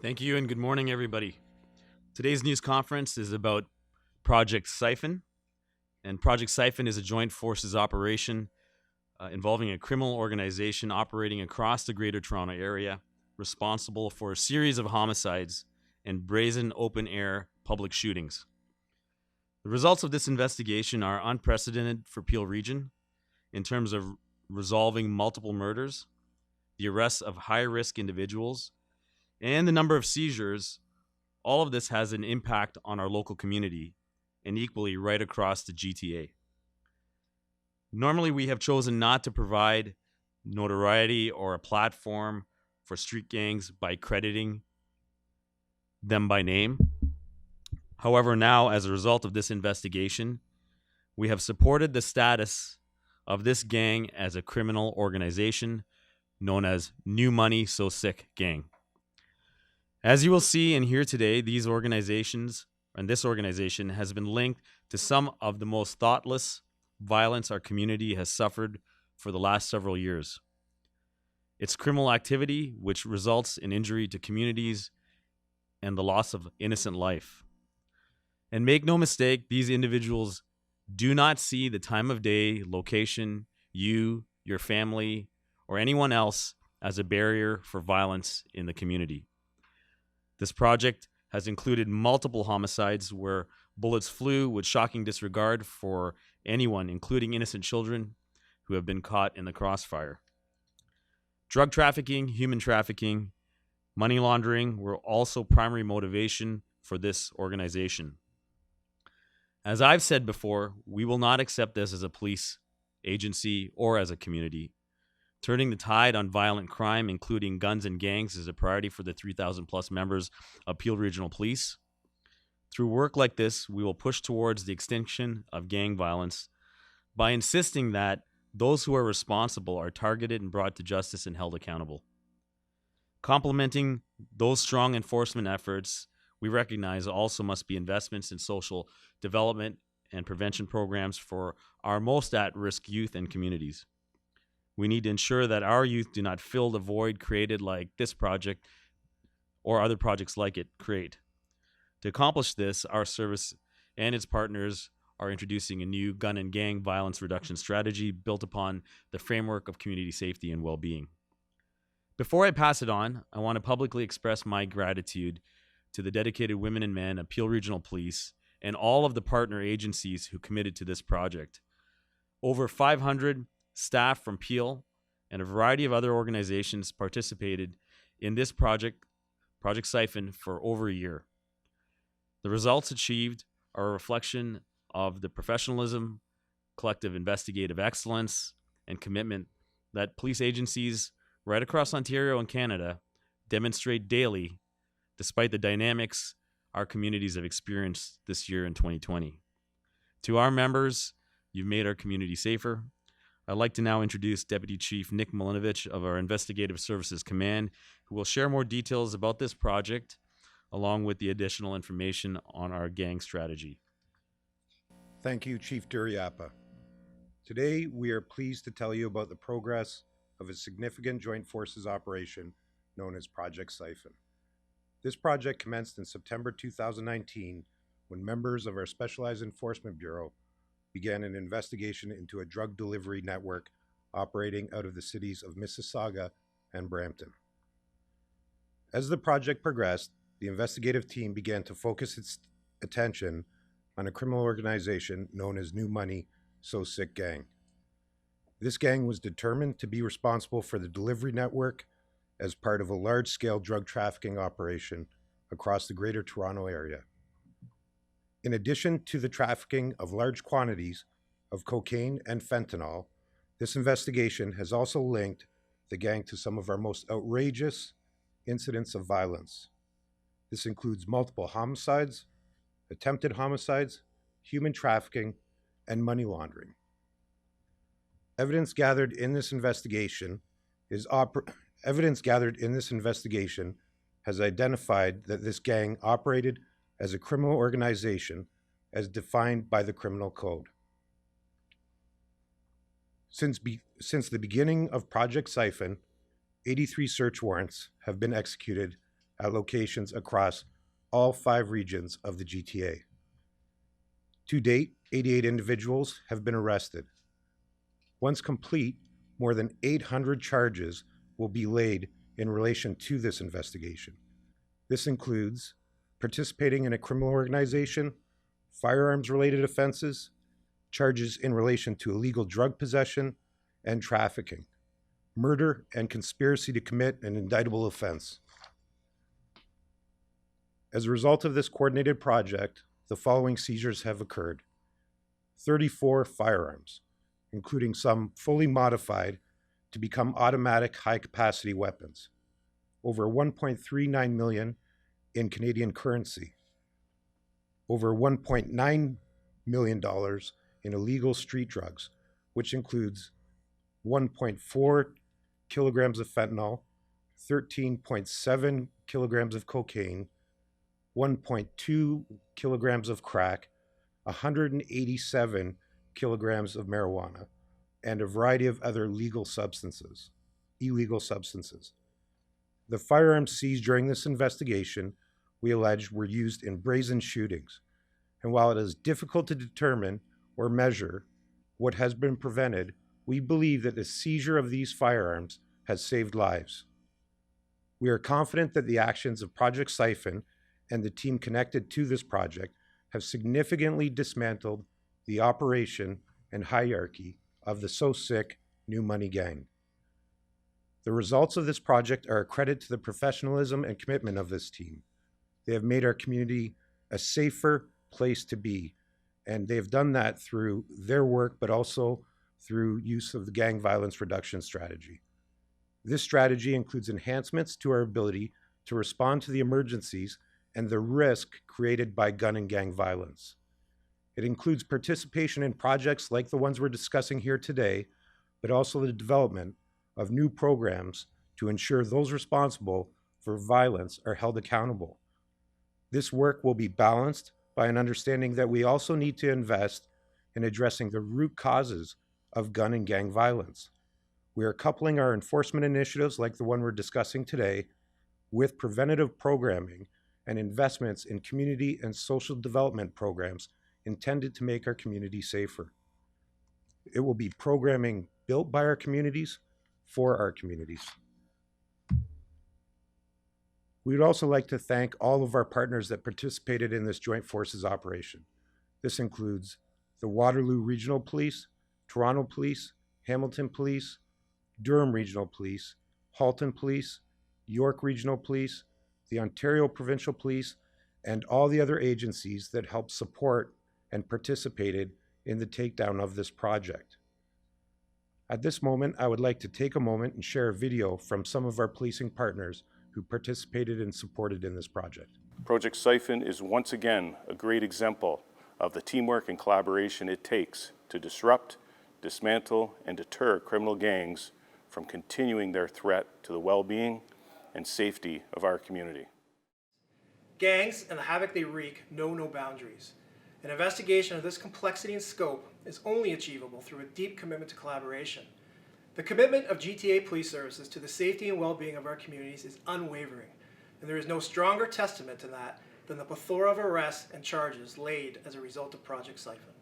Thank you and good morning, everybody. Today's news conference is about Project Siphon. And Project Siphon is a joint forces operation involving a criminal organization operating across the Greater Toronto Area, responsible for a series of homicides and brazen open-air public shootings. The results of this investigation are unprecedented for Peel Region in terms of resolving multiple murders, the arrests of high-risk individuals, and the number of seizures. All of this has an impact on our local community and equally right across the GTA. Normally, we have chosen not to provide notoriety or a platform for street gangs by crediting them by name. However, now, as a result of this investigation, we have supported the status of this gang as a criminal organization known as New Money So Sick Gang. As you will see and hear today, this organization has been linked to some of the most thoughtless violence our community has suffered for the last several years. It's criminal activity which results in injury to communities and the loss of innocent life. And make no mistake, these individuals do not see the time of day, location, you, your family, or anyone else as a barrier for violence in the community. This project has included multiple homicides where bullets flew with shocking disregard for anyone, including innocent children who have been caught in the crossfire. Drug trafficking, human trafficking, money laundering were also primary motivation for this organization. As I've said before, we will not accept this as a police agency or as a community. Turning the tide on violent crime, including guns and gangs, is a priority for the 3,000 plus members of Peel Regional Police. Through work like this, we will push towards the extinction of gang violence by insisting that those who are responsible are targeted and brought to justice and held accountable. Complementing those strong enforcement efforts, we recognize also must be investments in social development and prevention programs for our most at-risk youth and communities. We need to ensure that our youth do not fill the void created like this project or other projects like it create. To accomplish this, our service and its partners are introducing a new gun and gang violence reduction strategy built upon the framework of community safety and well-being. Before I pass it on, I want to publicly express my gratitude to the dedicated women and men of Peel Regional Police and all of the partner agencies who committed to this project. Over 500 staff from Peel and a variety of other organizations participated in this project, Project Siphon, for over a year. The results achieved are a reflection of the professionalism, collective investigative excellence, and commitment that police agencies right across Ontario and Canada demonstrate daily, despite the dynamics our communities have experienced this year in 2020. To our members, you've made our community safer. I'd like to now introduce Deputy Chief Nick Milinovich of our Investigative Services Command, who will share more details about this project, along with the additional information on our gang strategy. Thank you, Chief Duraiappah. Today, we are pleased to tell you about the progress of a significant joint forces operation known as Project Siphon. This project commenced in September 2019 when members of our Specialized Enforcement Bureau began an investigation into a drug delivery network operating out of the cities of Mississauga and Brampton. As the project progressed, the investigative team began to focus its attention on a criminal organization known as New Money So Sick Gang. This gang was determined to be responsible for the delivery network as part of a large-scale drug trafficking operation across the Greater Toronto Area. In addition to the trafficking of large quantities of cocaine and fentanyl, this investigation has also linked the gang to some of our most outrageous incidents of violence. This includes multiple homicides, attempted homicides, human trafficking, and money laundering. Evidence gathered in this investigation has identified that this gang operated as a criminal organization as defined by the Criminal Code. Since the beginning of Project Siphon, 83 search warrants have been executed at locations across all 5 regions of the GTA. To date, 88 individuals have been arrested. Once complete, more than 800 charges will be laid in relation to this investigation. This includes participating in a criminal organization, firearms-related offenses, charges in relation to illegal drug possession and trafficking, murder, and conspiracy to commit an indictable offense. As a result of this coordinated project, the following seizures have occurred: 34 firearms, including some fully modified to become automatic high-capacity weapons, over $1.39 million in Canadian currency, over $1.9 million in illegal street drugs, which includes 1.4 kilograms of fentanyl, 13.7 kilograms of cocaine, 1.2 kilograms of crack, 187 kilograms of marijuana, and a variety of other illegal substances. The firearms seized during this investigation, we allege, were used in brazen shootings. And while it is difficult to determine or measure what has been prevented, we believe that the seizure of these firearms has saved lives. We are confident that the actions of Project Siphon and the team connected to this project have significantly dismantled the operation and hierarchy of the So Sick New Money Gang. The results of this project are a credit to the professionalism and commitment of this team. They have made our community a safer place to be, and they have done that through their work, but also through use of the gang violence reduction strategy. This strategy includes enhancements to our ability to respond to the emergencies and the risk created by gun and gang violence. It includes participation in projects like the ones we're discussing here today, but also the development of new programs to ensure those responsible for violence are held accountable. This work will be balanced by an understanding that we also need to invest in addressing the root causes of gun and gang violence. We are coupling our enforcement initiatives, like the one we're discussing today, with preventative programming and investments in community and social development programs intended to make our community safer. It will be programming built by our communities for our communities. We would also like to thank all of our partners that participated in this joint forces operation. This includes the Waterloo Regional Police, Toronto Police, Hamilton Police, Durham Regional Police, Halton Police, York Regional Police, the Ontario Provincial Police, and all the other agencies that helped support and participated in the takedown of this project. At this moment, I would like to take a moment and share a video from some of our policing partners who participated and supported in this project. Project Siphon is once again a great example of the teamwork and collaboration it takes to disrupt, dismantle, and deter criminal gangs from continuing their threat to the well-being and safety of our community. Gangs and the havoc they wreak know no boundaries. An investigation of this complexity and scope is only achievable through a deep commitment to collaboration. The commitment of GTA Police Services to the safety and well-being of our communities is unwavering, and there is no stronger testament to that than the plethora of arrests and charges laid as a result of Project Siphon.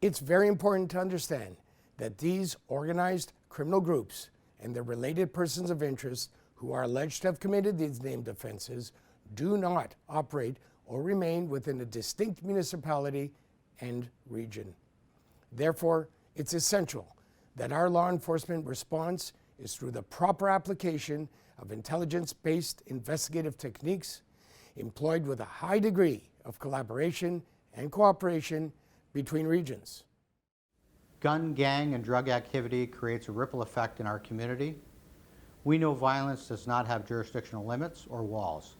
It's very important to understand that these organized criminal groups and their related persons of interest who are alleged to have committed these named offenses do not operate or remain within a distinct municipality and region. Therefore, it's essential that our law enforcement response is through the proper application of intelligence-based investigative techniques employed with a high degree of collaboration and cooperation between regions. Gun, gang, and drug activity creates a ripple effect in our community. We know violence does not have jurisdictional limits or walls.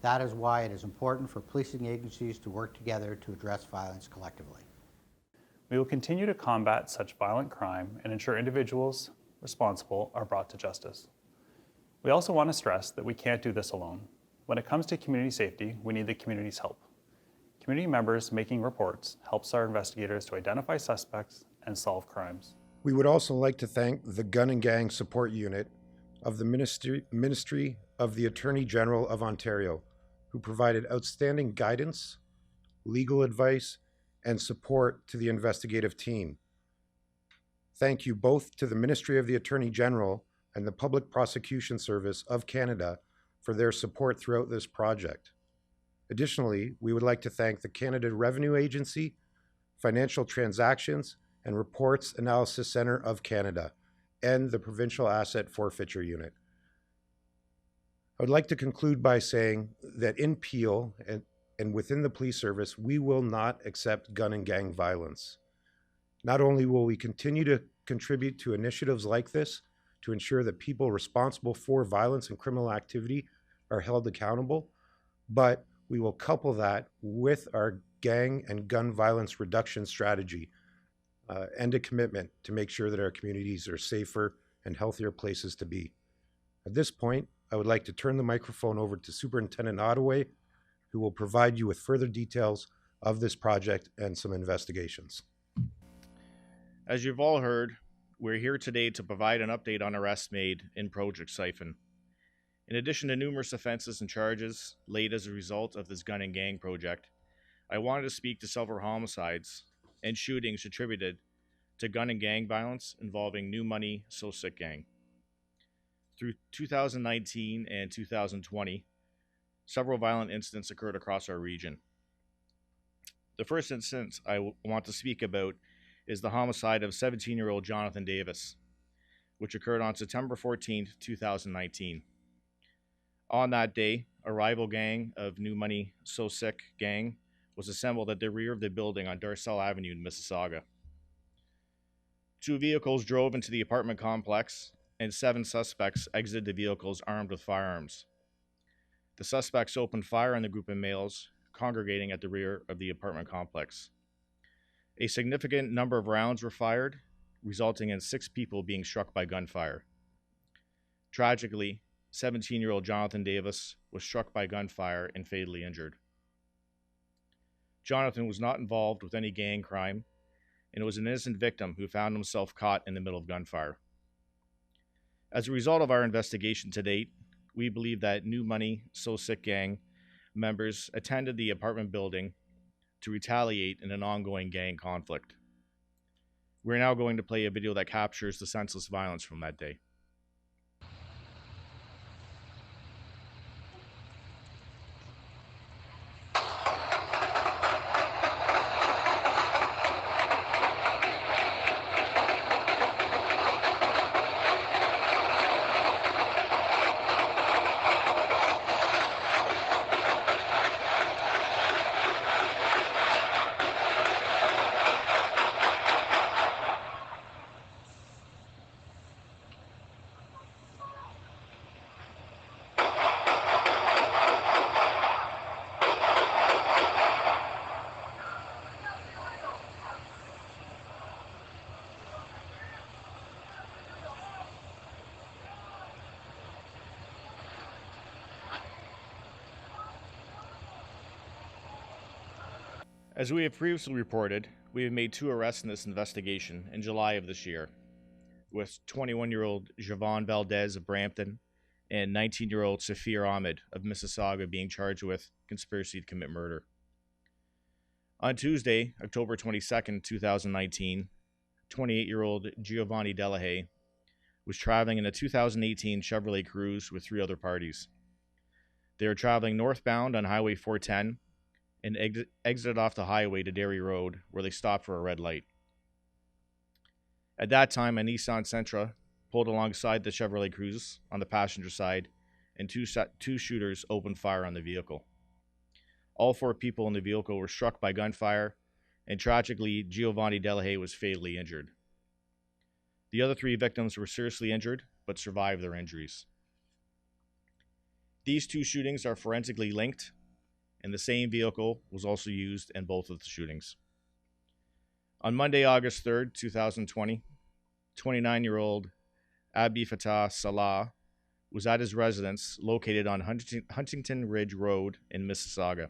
That is why it is important for policing agencies to work together to address violence collectively. We will continue to combat such violent crime and ensure individuals responsible are brought to justice. We also want to stress that we can't do this alone. When it comes to community safety, we need the community's help. Community members making reports helps our investigators to identify suspects and solve crimes. We would also like to thank the Gun and Gang Support Unit of the Ministry of the Attorney General of Ontario, who provided outstanding guidance, legal advice, and support to the investigative team. Thank you both to the Ministry of the Attorney General and the Public Prosecution Service of Canada for their support throughout this project. Additionally, we would like to thank the Canada Revenue Agency, Financial Transactions and Reports Analysis Centre of Canada, and the Provincial Asset Forfeiture Unit. I would like to conclude by saying that in Peel and within the police service, we will not accept gun and gang violence. Not only will we continue to contribute to initiatives like this to ensure that people responsible for violence and criminal activity are held accountable, but we will couple that with our gang and gun violence reduction strategy and a commitment to make sure that our communities are safer and healthier places to be. At this point, I would like to turn the microphone over to Superintendent Ottaway, who will provide you with further details of this project and some investigations. As you've all heard, we're here today to provide an update on arrests made in Project Siphon. In addition to numerous offenses and charges laid as a result of this gun and gang project, I wanted to speak to several homicides and shootings attributed to gun and gang violence involving New Money So-Sick Gang. Through 2019 and 2020, several violent incidents occurred across our region. The first incident I want to speak about is the homicide of 17-year-old Jonathan Davis, which occurred on September 14, 2019. On that day, a rival gang of New Money So-Sick Gang was assembled at the rear of the building on Darcel Avenue in Mississauga. 2 vehicles drove into the apartment complex, and 7 suspects exited the vehicles armed with firearms. The suspects opened fire on the group of males congregating at the rear of the apartment complex. A significant number of rounds were fired, resulting in 6 people being struck by gunfire. Tragically, 17-year-old Jonathan Davis was struck by gunfire and fatally injured. Jonathan was not involved with any gang crime, and was an innocent victim who found himself caught in the middle of gunfire. As a result of our investigation to date, we believe that New Money So-Sick Gang members attended the apartment building to retaliate in an ongoing gang conflict. We're now going to play a video that captures the senseless violence from that day. As we have previously reported, we have made 2 arrests in this investigation in July of this year, with 21-year-old Javon Valdez of Brampton and 19-year-old Safir Ahmed of Mississauga being charged with conspiracy to commit murder. On Tuesday, October 22nd, 2019, 28-year-old Giovanni Delahaye was traveling in a 2018 Chevrolet Cruze with 3 other parties. They were traveling northbound on Highway 410 and exited off the highway to Derry Road, where they stopped for a red light. At that time, a Nissan Sentra pulled alongside the Chevrolet Cruze on the passenger side, and two shooters opened fire on the vehicle. All 4 people in the vehicle were struck by gunfire, and tragically, Giovanni Delahaye was fatally injured. The other 3 victims were seriously injured, but survived their injuries. These 2 shootings are forensically linked, and the same vehicle was also used in both of the shootings. On Monday, August 3rd, 2020, 29-year-old Abi Fatah Salah was at his residence located on Huntington Ridge Road in Mississauga.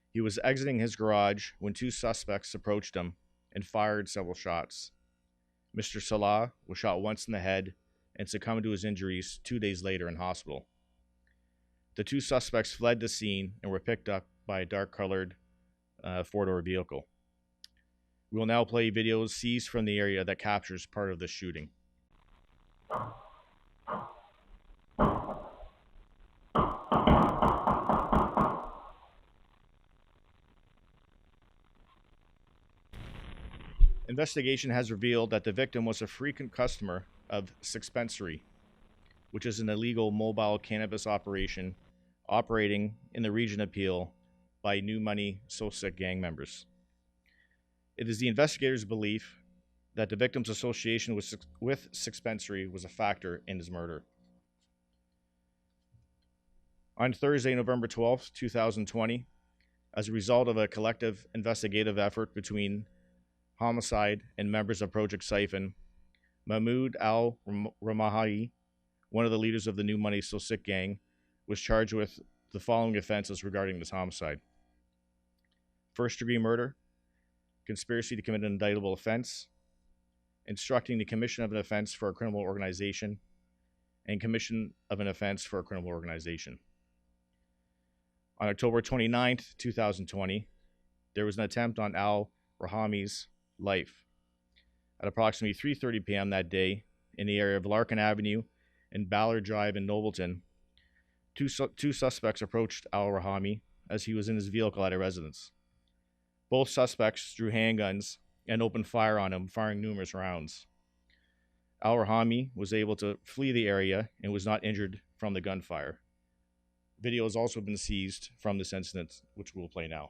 He was exiting his garage when 2 suspects approached him and fired several shots. Mr. Salah was shot once in the head and succumbed to his injuries 2 days later in hospital. The two suspects fled the scene and were picked up by a dark-colored four-door vehicle. We will now play videos seized from the area that captures part of the shooting. Investigation has revealed that the victim was a frequent customer of Sixpensary, which is an illegal mobile cannabis operation operating in the region of Peel by New Money Sosic gang members. It is the investigators' belief that the victim's association with Sixpensary was a factor in his murder. On Thursday, November 12th, 2020, as a result of a collective investigative effort between Homicide and members of Project Siphon, Mahmoud al-Ramahi, one of the leaders of the New Money Sosic gang, was charged with the following offenses regarding this homicide: first-degree murder, conspiracy to commit an indictable offense, instructing the commission of an offense for a criminal organization, and commission of an offense for a criminal organization. On October 29th, 2020, there was an attempt on al-Rahami's life. At approximately 3:30 p.m. that day, in the area of Larkin Avenue and Ballard Drive in Nobleton, two suspects approached al-Rahami as he was in his vehicle at a residence. Both suspects drew handguns and opened fire on him, firing numerous rounds. Al-Rahami was able to flee the area and was not injured from the gunfire. Video has also been seized from this incident, which we will play now.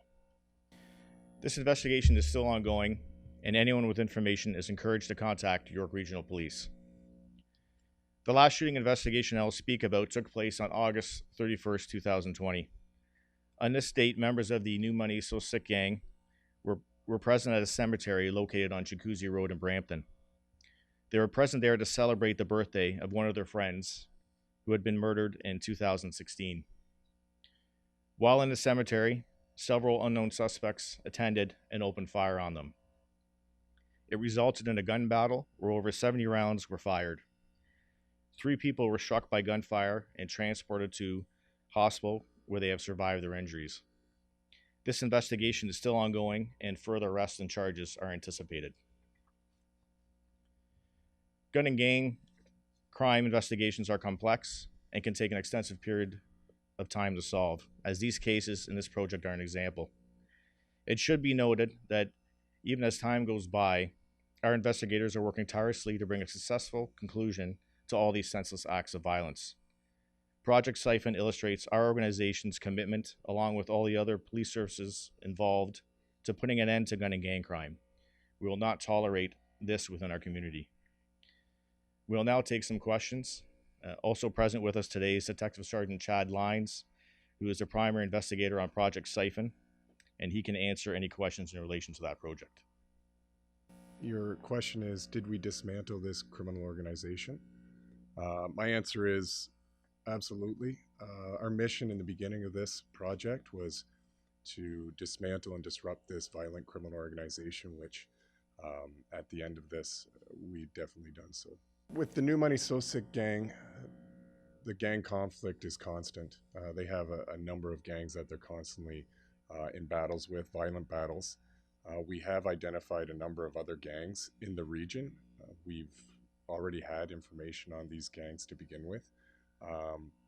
This investigation is still ongoing, and anyone with information is encouraged to contact York Regional Police. The last shooting investigation I will speak about took place on August 31st, 2020. On this date, members of the New Money Sosic gang were present at a cemetery located on Jacuzzi Road in Brampton. They were present there to celebrate the birthday of one of their friends who had been murdered in 2016. While in the cemetery, several unknown suspects attended and opened fire on them. It resulted in a gun battle where over 70 rounds were fired. 3 people were struck by gunfire and transported to hospital where they have survived their injuries. This investigation is still ongoing and further arrests and charges are anticipated. Gun and gang crime investigations are complex and can take an extensive period of time to solve, as these cases in this project are an example. It should be noted that even as time goes by, our investigators are working tirelessly to bring a successful conclusion to all these senseless acts of violence. Project Siphon illustrates our organization's commitment, along with all the other police services involved, to putting an end to gun and gang crime. We will not tolerate this within our community. We will now take some questions. Also present with us today is Detective Sergeant Chad Lines, who is the primary investigator on Project Siphon, and he can answer any questions in relation to that project. Your question is, did we dismantle this criminal organization? My answer is absolutely. Our mission in the beginning of this project was to dismantle and disrupt this violent criminal organization, which at the end of this, we've definitely done so. With the New Money Sosic gang, the gang conflict is constant. They have a number of gangs that they're constantly in battles with, violent battles. We have identified a number of other gangs in the region. We've already had information on these gangs to begin with.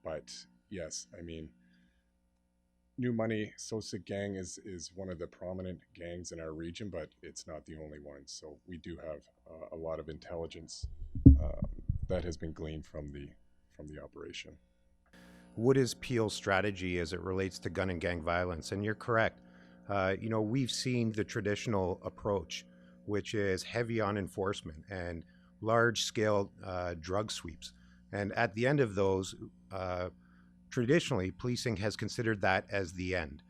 But yes, I mean, New Money Sosic gang is one of the prominent gangs in our region, but it's not the only one. So we do have a lot of intelligence that has been gleaned from the operation. What is Peel's strategy as it relates to gun and gang violence? And you're correct. We've seen the traditional approach, which is heavy on enforcement and large-scale drug sweeps. And at the end of those, traditionally, policing has considered that as the end.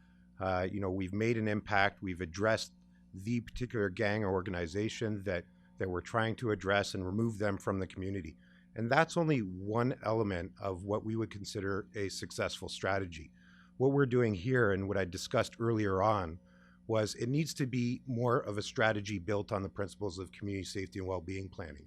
We've made an impact. We've addressed the particular gang or organization that we're trying to address and remove them from the community. And that's only one element of what we would consider a successful strategy. What we're doing here, and what I discussed earlier on, was it needs to be more of a strategy built on the principles of community safety and well-being planning.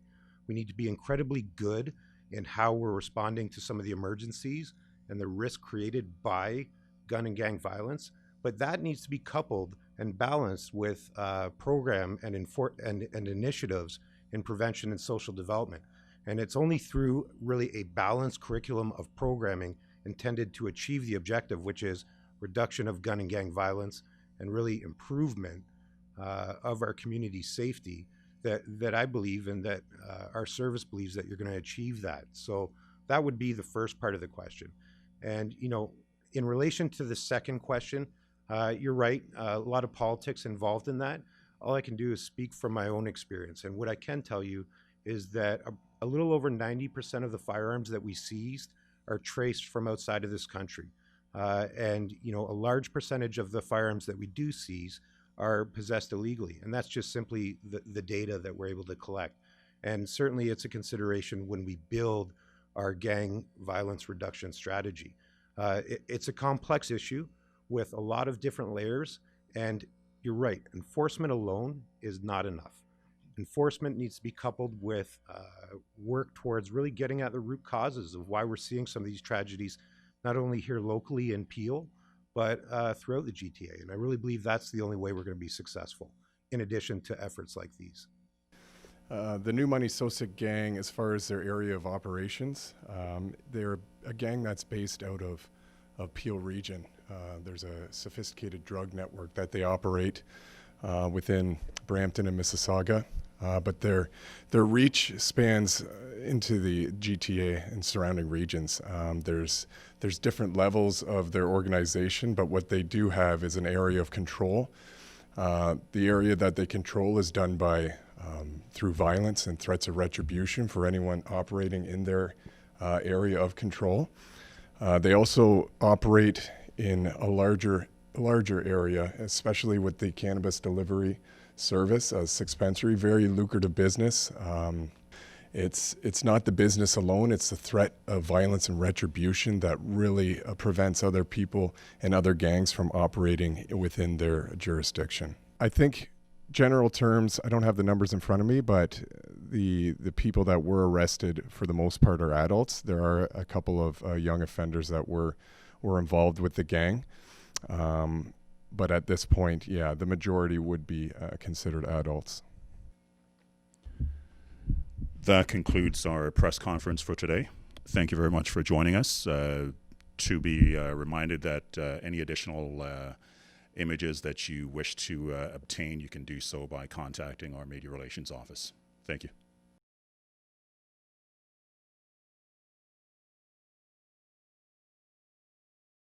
We need to be incredibly good in how we're responding to some of the emergencies and the risk created by gun and gang violence, but that needs to be coupled and balanced with program and initiatives in prevention and social development. And it's only through really a balanced curriculum of programming intended to achieve the objective, which is reduction of gun and gang violence and really improvement of our community safety, that I believe and that our service believes that you're going to achieve that. So that would be the first part of the question. And, you know, in relation to the second question, you're right, a lot of politics involved in that. All I can do is speak from my own experience. And what I can tell you is that a little over 90% of the firearms that we seized are traced from outside of this country. And, you know, a large percentage of the firearms that we do seize are possessed illegally. And that's just simply the data that we're able to collect. And certainly it's a consideration when we build our gang violence reduction strategy. It's a complex issue with a lot of different layers. And you're right, enforcement alone is not enough. Enforcement needs to be coupled with work towards really getting at the root causes of why we're seeing some of these tragedies, not only here locally in Peel, but throughout the GTA. And I really believe that's the only way we're going to be successful, in addition to efforts like these. The New Money Sosik gang, as far as their area of operations, they're a gang that's based out of Peel region. There's a sophisticated drug network that they operate within Brampton and Mississauga, but their reach spans into the GTA and surrounding regions. There's different levels of their organization, but what they do have is an area of control. The area that they control is done by through violence and threats of retribution for anyone operating in their area of control. They also operate in a larger area, especially with the cannabis delivery service, a dispensary, very lucrative business. It's not the business alone, it's the threat of violence and retribution that really prevents other people and other gangs from operating within their jurisdiction. I think general terms, I don't have the numbers in front of me, but the people that were arrested for the most part are adults. There are a couple of young offenders that were involved with the gang. But at this point, yeah, the majority would be considered adults. That concludes our press conference for today. Thank you very much for joining us. To be reminded that any additional images that you wish to obtain, you can do so by contacting our Media Relations Office. Thank you.